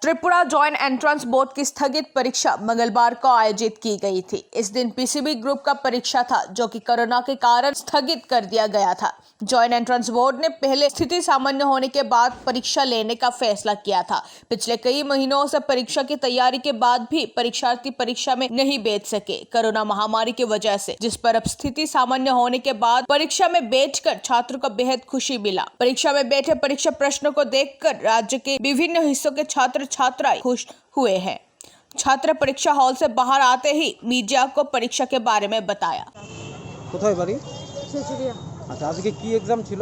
Tripura joint entrance board की स्थगित परीक्षा मंगलवार को आयोजित की गई थी। इस दिन पीसीबी ग्रुप का परीक्षा था, जो कि कोरोना के कारण स्थगित कर दिया गया था। जॉइंट एंट्रेंस बोर्ड ने पहले स्थिति सामान्य होने के बाद परीक्षा लेने का फैसला किया था। पिछले कई महीनों से परीक्षा की तैयारी के बाद भी परीक्षार्थी परीक्षा में नहीं बैठ सके कोरोना महामारी की वजह से, जिस पर अब स्थिति सामान्य होने के बाद परीक्षा में बैठकर छात्रों को बेहद खुशी मिला। परीक्षा में बैठे परीक्षा प्रश्नों को देखकर राज्य के विभिन्न हिस्सों के छात्र छात्राएं खुश हुए हैं। छात्र परीक्षा हॉल से बाहर आते ही मीडिया को परीक्षा के बारे में बताया। কোথায় বাড়ি? ছেচুরিয়া আচ্ছা, আজকে কি এক্সাম ছিল?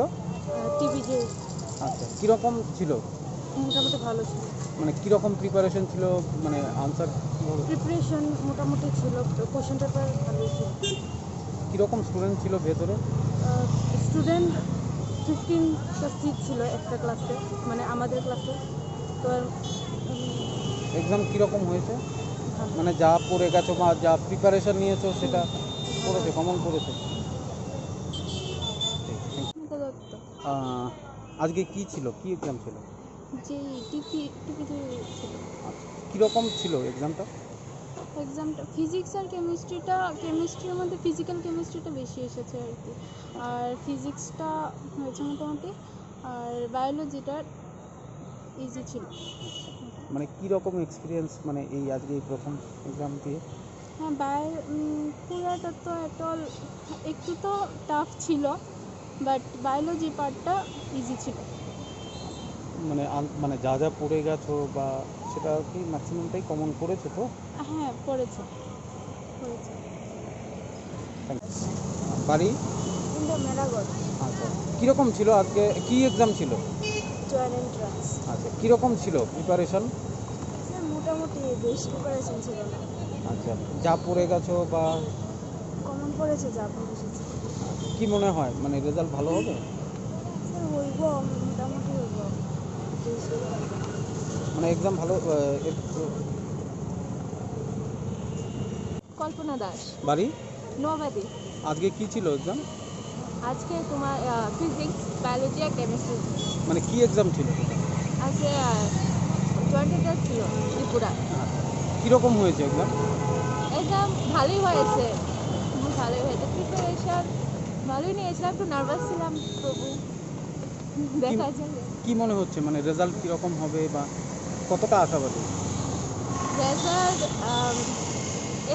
টিভিজে আচ্ছা, কিরকম ছিল? মোটামুটি ভালো ছিল। মানে কিরকম প্রিপারেশন ছিল, মানে আনসার কিভাবে? প্রিপারেশন মোটামুটি ছিল, কোশ্চেন পেপার ভালো ছিল। কিরকম স্টুডেন্ট ছিল ভেতরে? স্টুডেন্ট 15টা সিট ছিল একটা ক্লাসে, মানে আমাদের ক্লাসে। তো এক্সাম কিরকম হয়েছে? মানে যা পড়ে গেছো বা যা প্রিপারেশন নিয়েছো সেটা পড়েছে, কমন পড়েছে? আজকে কি ছিল, কি এক্সাম ছিল? যে টিভিজে ছিল। আচ্ছা, কীরকম ছিল এক্সামটা? এক্সামটা ফিজিক্স আর কেমিস্ট্রির মধ্যে ফিজিক্যাল কেমিস্ট্রিটা বেশি এসেছে আর কি, আর ফিজিক্সটা হয়েছে মোটামুটি, আর বায়োলজিটা ইজি ছিল। মানে কীরকম এক্সপিরিয়েন্স, মানে এই আজকে এই প্রথম এক্সাম দিয়ে? হ্যাঁ, পুরাটা তো একটু তো টাফ ছিল, বাট বায়োলজি পার্টটা ইজি ছিল। মানে যা যা পড়ে গেছো বা সেটা কি ম্যাক্সিমামটাই কমন পড়েছে তো? হ্যাঁ, পড়েছে। বাড়ি? কিন্তু মেরাগড়। আচ্ছা, কীরকম ছিল আজকে, কি এক্সাম ছিল? Joint entrance. আচ্ছা, কীরকম ছিল প্রিপারেশন? মোটামুটি বেশি প্রিপারেশন ছিল না। আচ্ছা, যা পড়ে গেছো বা কমন পড়েছে, যা পড়েছে। কি মনে হয়, মানে রেজাল্ট ভালো হবে? স্যার হইব, মোটামুটি হইব। মানে এক্সাম ভালো? কল্পনা দাস। বাড়ি? নোবাদি। আজকে কি ছিল এক্সাম? আজকে তোমার ফিজিক্স, বায়োলজি আর কেমিস্ট্রি। মানে কি এক্সাম ছিল? আজকে জয়েন্ট এন্ট্রান্স ছিল ত্রিপুরা। কীরকম হয়েছে এক্সাম? এক্সাম ভালোই হয়েছে, প্রিপারেশন ভালোই নিয়েছিলাম, একটু নার্ভাস ছিলাম, তবু দেখা যাবে। কি মনে হচ্ছে, মানে রেজাল্ট কীরকম হবে বা কতটা আশাবাদী? রেজাল্ট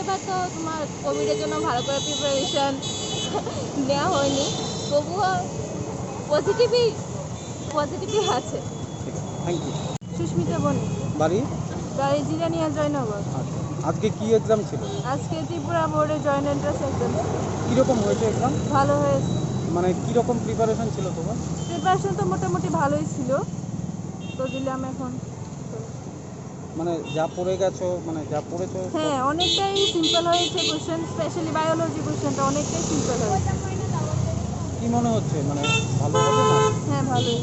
এবার তো তোমার কোভিডের জন্য ভালো করে প্রিপারেশন নেওয়া হয়নি, তবুও পজিটিভই আছে। ঠিক আছে, থ্যাংক ইউ। সুস্মিতা বনি। বাড়ি? বাড়ি জিরানিয়া, জয়নগর। আচ্ছা, আজকে কি এক্সাম ছিল? আজকে ত্রিপুরা বোর্ডের জয়েন্ট এন্ট্রান্স এক্সাম। কীরকম হয়েছে এক্সাম? ভালো হয়েছে। মানে কীরকম প্রিপারেশন ছিল তোমার? প্রিপারেশন তো মোটামুটি ভালোই ছিল, তো দিলাম এখন। মানে যা পড়ে গেছো, মানে যা পড়েছো? হ্যাঁ, অনেকটাই সিম্পল হয়েছে কোশ্চেন, স্পেশালি বায়োলজি কোশ্চেনটা অনেকটাই সিম্পল হয়েছে। কি মনে হচ্ছে, মানে ভালো হবে না? হ্যাঁ, ভালোই।